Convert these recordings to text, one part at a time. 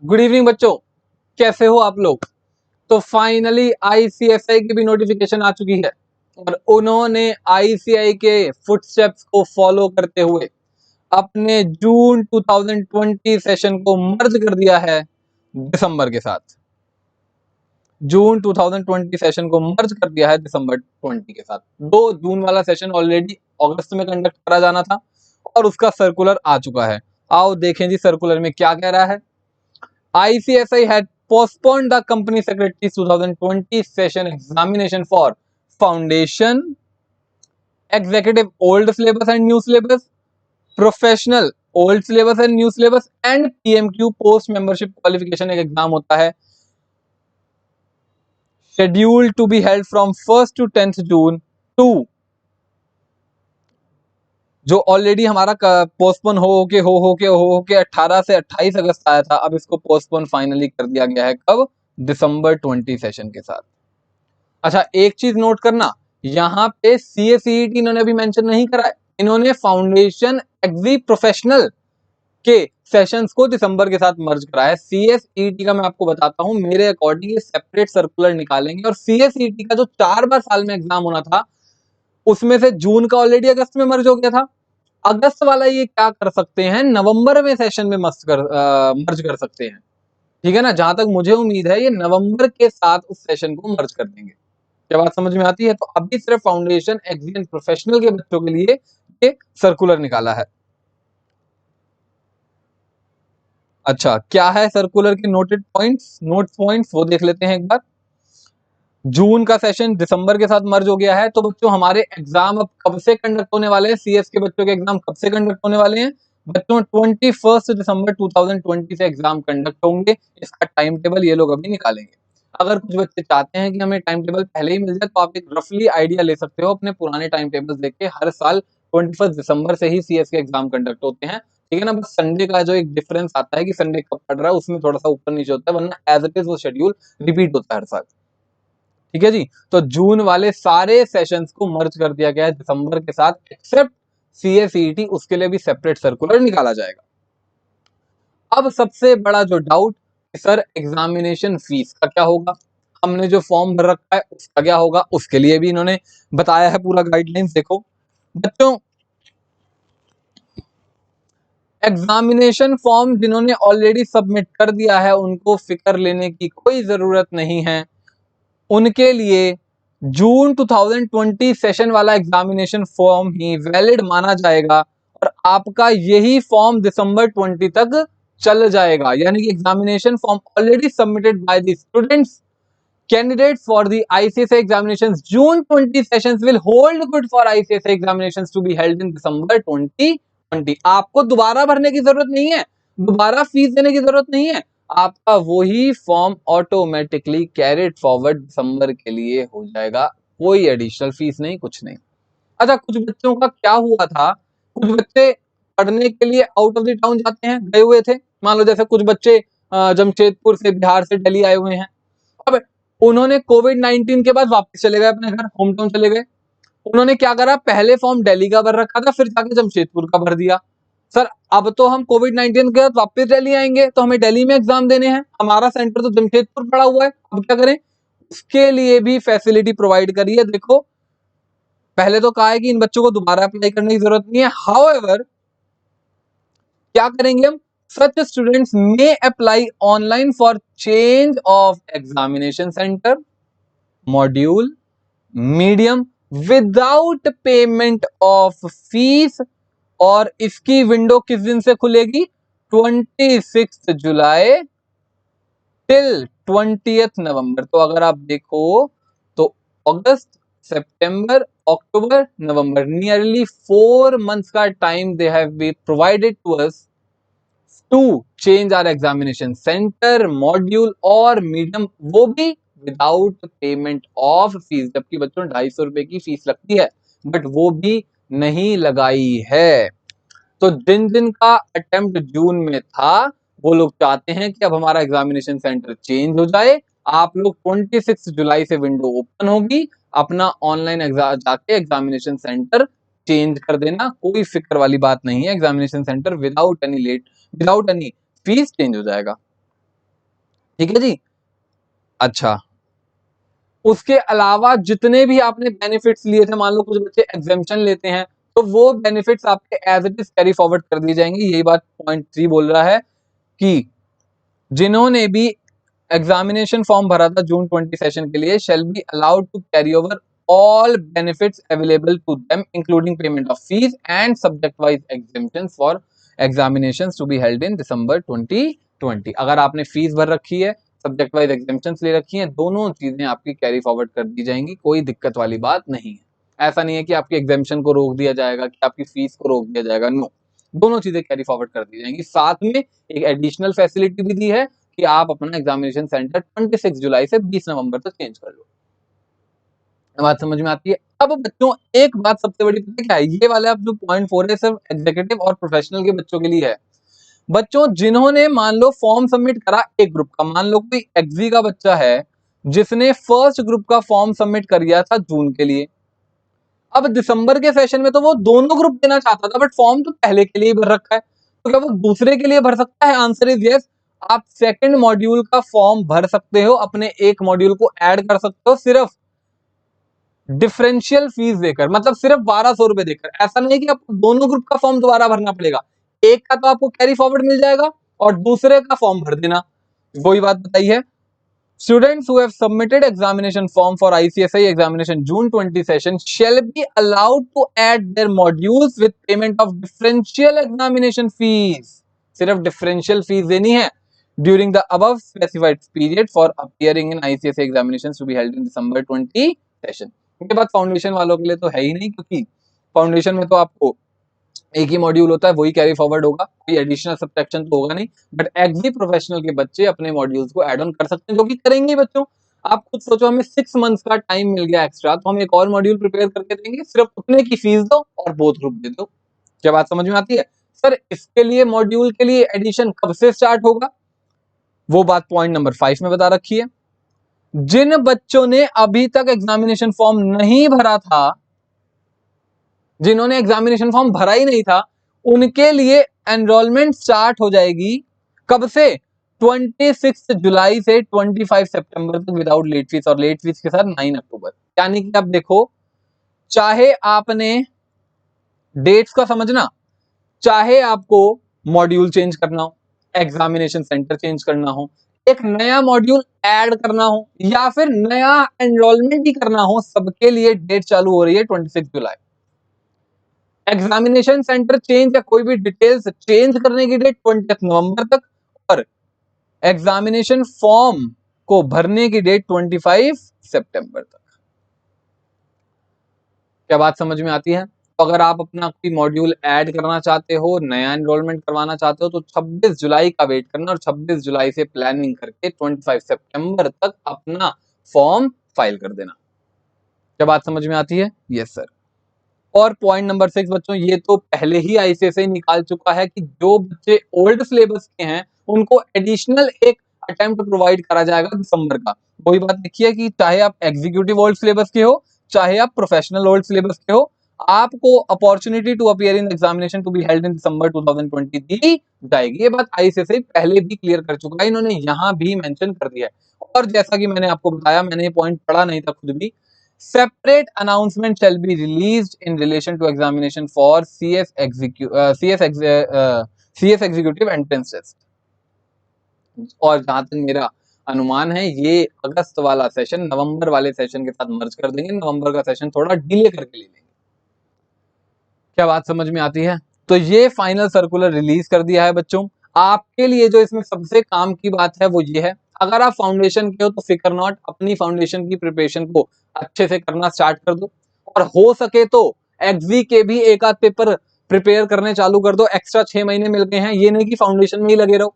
Good evening बच्चों, कैसे हो आप लोग। तो फाइनली आईसीएसआई की भी नोटिफिकेशन आ चुकी है और उन्होंने आईसीआई के फुटस्टेप्स को फॉलो करते हुए अपने जून 2020 सेशन को मर्ज कर दिया है दिसंबर के साथ। जून 2020 सेशन को मर्ज कर दिया है दिसंबर 20 के साथ। 2 जून वाला सेशन ऑलरेडी अगस्त में कंडक्ट करा जाना था और उसका सर्कुलर आ चुका है। आओ देखें जी सर्कुलर में क्या कह रहा है। ICSI had postponed the company secretary's 2020 session examination for foundation, executive old syllabus and new syllabus, professional old syllabus and new syllabus and PMQ post membership qualification एक एग्जाम होता है scheduled to be held from 1st to 10th June to जो already हमारा postpone हो के 18 से 28 अगस्त आया था। अब इसको पोस्टपोन फाइनली कर दिया गया है कब? दिसंबर 20 सेशन के साथ। अच्छा एक चीज नोट करना, यहाँ पे CACET इन्होंने अभी मेंशन नहीं करा है, इन्होंने फाउंडेशन एग्जी प्रोफेशनल के सेशंस को दिसंबर के साथ मर्ज करा है। CACET का मैं आपको बताता हूँ, मेरे अकॉर्डिंग ये सेपरेट सर्कुलर निकालेंगे और CACET का जो 4 बार साल में एग्जाम होना था उसमें से जून का ऑलरेडी अगस्त में मर्ज हो गया था। अगस्त वाला ये क्या कर सकते हैं, नवंबर में सेशन में मर्ज कर सकते हैं। ठीक है ना, जहां तक मुझे उम्मीद है ये नवंबर के साथ उस सेशन को मर्ज कर देंगे। क्या बात समझ में आती है? तो अभी सिर्फ फाउंडेशन एग्जीएन प्रोफेशनल के बच्चों के लिए ये सर्कुलर निकाला है। अच्छा क्या है सर्कुलर के नोटेड पॉइंट्स, नोट पॉइंट्स वो देख लेते हैं एक बार। जून का सेशन दिसंबर के साथ मर्ज हो गया है, तो बच्चों हमारे एग्जाम अब कब से कंडक्ट होने वाले हैं? सीएस के बच्चों के एग्जाम कब से कंडक्ट होने वाले हैं बच्चों? 21 दिसंबर 2020 से एग्जाम कंडक्ट होंगे। इसका टाइम टेबल ये लोग अभी निकालेंगे। अगर कुछ बच्चे चाहते हैं कि हमें टाइम टेबल पहले ही मिल जाए तो आप एक रफली आइडिया ले सकते हो अपने पुराने टाइम टेबल देख के। हर साल 21 दिसंबर से ही सीएस के एग्जाम कंडक्ट होते हैं। ठीक है ना, बस संडे का जो एक डिफरेंस आता है कि संडे कब पड़ रहा है उसमें थोड़ा सा ऊपर नीचे होता है, वरना एज इट इज वो शेड्यूल रिपीट होता है हर साल। ठीक है जी, तो जून वाले सारे सेशंस को मर्ज कर दिया गया है दिसंबर के साथ, एक्सेप्ट CACET, उसके लिए भी सेपरेट सर्कुलर निकाला जाएगा। अब सबसे बड़ा जो डाउट, सर एग्जामिनेशन फीस का क्या होगा? हमने जो फॉर्म भर रखा है उसका क्या होगा? उसके लिए भी इन्होंने बताया है पूरा गाइडलाइंस। देखो बच्चों, एग्जामिनेशन फॉर्म जिन्होंने ऑलरेडी सबमिट कर दिया है उनको फिक्र लेने की कोई जरूरत नहीं है। उनके लिए जून 2020 सेशन वाला एग्जामिनेशन फॉर्म ही वैलिड माना जाएगा और आपका यही फॉर्म दिसंबर 20 तक चल जाएगा। यानी कि examination form already submitted by the students candidates for the ICSI examinations June 20 sessions will hold good for ICSI examinations to be held in December 2020। आपको दोबारा भरने की जरूरत नहीं है, दोबारा फीस देने की जरूरत नहीं है, आपका वही फॉर्म ऑटोमेटिकली कैरिड फॉरवर्ड दिसंबर के लिए हो जाएगा। कोई एडिशनल फीस नहीं, कुछ नहीं। अच्छा कुछ बच्चों का क्या हुआ था, कुछ बच्चे पढ़ने के लिए आउट ऑफ द टाउन जाते हैं, गए हुए थे। मान लो जैसे कुछ बच्चे जमशेदपुर से, बिहार से दिल्ली आए हुए हैं। अब उन्होंने कोविड-19 के बाद वापस चले गए अपने घर, होम टाउन चले गए। उन्होंने क्या करा, पहले फॉर्म दिल्ली का भर रखा था, फिर जाके जमशेदपुर का भर दिया। सर अब तो हम कोविड-19 के बाद वापस दिल्ली आएंगे तो हमें दिल्ली में एग्जाम देने हैं, हमारा सेंटर तो जमशेदपुर पड़ा हुआ है, अब क्या करें? उसके लिए भी फैसिलिटी प्रोवाइड करी है। देखो पहले तो कहा है कि इन बच्चों को दोबारा अप्लाई करने की जरूरत नहीं है, हाउएवर क्या करेंगे हम? Such students may apply online for change of examination center, module, medium without payment of fees। और इसकी विंडो किस दिन से खुलेगी? 26 जुलाई टिल 20 नवंबर। तो अगर आप देखो तो अगस्त, सितंबर, अक्टूबर, नवंबर, नियरली 4 months का time they have been provided to us to change our examination centre, module और मीडियम, वो भी विदाउट पेमेंट ऑफ फीस। जबकि बच्चों 250 रुपए की फीस लगती है, बट वो भी नहीं लगाई है। तो जिन जिन का अटेम्प्ट जून में था वो लोग चाहते हैं कि अब हमारा एग्जामिनेशन सेंटर चेंज हो जाए। आप लोग 26 जुलाई से विंडो ओपन होगी, अपना ऑनलाइन जाके एग्जामिनेशन सेंटर चेंज कर देना, कोई फिक्र वाली बात नहीं है। Examination centre without any fees change हो जाएगा। ठीक है जी। अच्छा, उसके अलावा जितने भी आपने बेनिफिट्स लिए थे, मान लो कुछ बच्चे एग्जेम्पशन लेते हैं, तो वो बेनिफिट्स आपके as it is carry forward कर दिए जाएंगे। यही बात पॉइंट 3 बोल रहा है कि जिन्होंने भी एग्जामिनेशन फॉर्म भरा था जून 20 सेशन के लिए, shall be allowed to carry over all benefits available to them including payment of fees and subject wise exemptions for examinations to be held in December 2020। अगर आपने फीस भर रखी है, सब्जेक्ट वाइज एग्जामिनेशंस ले रखी हैं, दोनों चीजें आपकी कैरी फॉरवर्ड कर दी जाएंगी, कोई दिक्कत वाली बात नहीं है। ऐसा नहीं है कि आपकी एग्जामिनेशन को रोक दिया जाएगा, कि आपकी फीस को रोक दिया जाएगा, नो, दोनों चीजें कैरी फॉरवर्ड कर दी जाएंगी। साथ में एक एडिशनल फैसिलिटी भी दी है कि आप अपना एग्जामिनेशन सेंटर 26 जुलाई से 20 नवंबर तक चेंज कर लो। बात समझ में आती है। अब बच्चों एक बात सबसे बड़ी पता क्या है, ये वाला अब जो पॉइंट 4 है सिर्फ एग्जीक्यूटिव और प्रोफेशनल के बच्चों के लिए है। बच्चों जिन्होंने मान लो फॉर्म सबमिट करा एक ग्रुप का, मान लो कोई एक्जी का बच्चा है जिसने फर्स्ट ग्रुप का फॉर्म सबमिट कर दिया था जून के लिए, अब दिसंबर के सेशन में तो वो दोनों ग्रुप देना चाहता था, बट फॉर्म तो पहले के लिए भर रखा है, तो क्या वो दूसरे के लिए भर सकता है? Answer is yes. आप सेकंड मॉड्यूल का फॉर्म भर सकते हो, अपने एक मॉड्यूल को ऐड कर सकते हो, सिर्फ डिफरेंशियल फीस देकर, मतलब सिर्फ 1200 रुपए देकर। ऐसा नहीं कि आपको दोनों ग्रुप का फॉर्म दोबारा भरना पड़ेगा, एक का तो आपको कैरी फॉरवर्ड मिल जाएगा और दूसरे का फॉर्म भर देना। वही बात बताई है, students who have submitted examination form for ICSI examination June 20 session shall be allowed to add their modules with payment of differential examination fees। सिर्फ differential fees देनी है during the above specified period for appearing in ICSI examinations to be held in December 20 session। इसके बाद foundation वालों के लिए तो है ही नहीं, क्योंकि फाउंडेशन में तो आपको एक ही मॉड्यूल होता है, वही कैरी फॉरवर्ड होगा, कोई एडिशनल सब्ट्रैक्शन तो होगा नहीं। बट एग्जी प्रोफेशनल के बच्चे अपने मॉड्यूल्स को ऐड ऑन कर सकते हैं, जो कि करेंगे बच्चों। आप खुद सोचो, हमें 6 मंथ्स का टाइम मिल गया एक्स्ट्रा, तो हम एक और मॉड्यूल प्रिपेयर करके देंगे, सिर्फ उतने की फीस दो और बोथ ग्रुप दे दो। क्या बात समझ में आती है? सर इसके लिए मॉड्यूल के लिए एडिशन कब से स्टार्ट होगा, वो बात पॉइंट नंबर 5 में बता रखी है। जिन बच्चों ने अभी तक एग्जामिनेशन फॉर्म नहीं भरा था, जिन्होंने एग्जामिनेशन फॉर्म भरा ही नहीं था, उनके लिए एनरोलमेंट स्टार्ट हो जाएगी कब से? 26 जुलाई से 25 सितंबर तक विदाउट लेट फीस, और लेट फीस के साथ 9 अक्टूबर। यानी कि अब देखो, चाहे आपने डेट्स का समझना, चाहे आपको मॉड्यूल चेंज करना हो, एग्जामिनेशन सेंटर चेंज करना हो, एक नया मॉड्यूल ऐड करना हो, या फिर नया एनरोलमेंट ही करना हो, सबके लिए डेट चालू हो रही है 26 जुलाई। एग्जामिनेशन सेंटर चेंज या कोई भी डिटेल्स चेंज करने की डेट 20 नवंबर तक, और एग्जामिनेशन फॉर्म को भरने की डेट 25 सितंबर तक। क्या बात समझ में आती है? तो अगर आप अपना कोई मॉड्यूल ऐड करना चाहते हो, नया एनरोलमेंट करवाना चाहते हो, तो 26 जुलाई का वेट करना, और 26 जुलाई से प्लानिंग करके 25 सितंबर तक अपना फॉर्म फाइल कर देना। क्या बात समझ में आती है? Yes sir. और पॉइंट नंबर 6 बच्चों, ये तो पहले ही आईसीएसआई निकाल चुका है कि जो बच्चे ओल्ड सिलेबस के हैं उनको एडिशनल एक अटेम्प्ट प्रोवाइड करा जाएगा दिसंबर का। वही बात देखिए कि चाहे आप एग्जीक्यूटिव ओल्ड सिलेबस के हो, चाहे आप प्रोफेशनल ओल्ड सिलेबस के हो, आपको opportunity to appear in examination to be held in December 2020 दी जाएगी। ये बात आईसीएसआई पहले भी क्लियर कर चुका है, इन्होंने यहाँ भी मेंशन कर दिया है। और जैसा कि मैंने आपको बताया, मैंने ये पॉइंट पढ़ा नहीं था खुद भी, separate announcement shall be released in relation to examination for CS executive entrance test। और जहां तक मेरा अनुमान है, ये अगस्त वाला सेशन नवंबर वाले सेशन के साथ मर्ज कर देंगे, नवंबर का सेशन थोड़ा डिले करके ले लेंगे। क्या बात समझ में आती है? तो ये फाइनल सर्कुलर रिलीज कर दिया है बच्चों। आपके लिए जो इसमें सबसे काम की बात है वो ये है, अगर आप फाउंडेशन के हो तो फिकर नॉट, अपनी फाउंडेशन की प्रिपरेशन को अच्छे से करना स्टार्ट कर दो, और हो सके तो एक्जी के भी एक आध पेपर प्रिपेयर करने चालू कर दो। एक्स्ट्रा 6 महीने मिल गए हैं, ये नहीं कि फाउंडेशन में ही लगे रहो।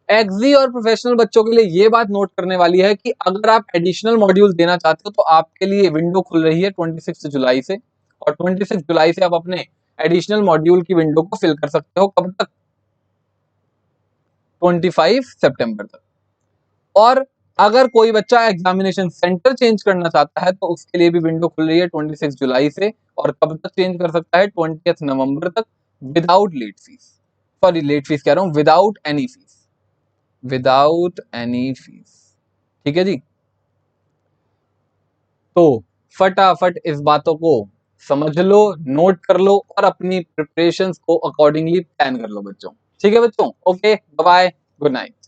एक्जी और प्रोफेशनल बच्चों के लिए ये बात नोट करने वाली है कि अगर आप एडिशनल मॉड्यूल देना चाहते हो तो आपके लिए विंडो खुल रही है 26 जुलाई से, और 26 जुलाई से आप अपने एडिशनल मॉड्यूल की विंडो को फिल कर सकते हो। कब तक? 25 सितंबर तक। और अगर कोई बच्चा एग्जामिनेशन सेंटर चेंज करना चाहता है तो उसके लिए भी विंडो खुल रही है 26 जुलाई से, और कब तक चेंज कर सकता है? 20 नवंबर तक, without late fee. Sorry, late fee कह रहा हूं, without any fee. Without any fee. ठीक है जी। तो फटाफट इस बातों को समझ लो, नोट कर लो और अपनी प्रिपरेशंस को अकॉर्डिंगली प्लान कर लो बच्चों। ठीक है बच्चों, okay, bye bye, good night.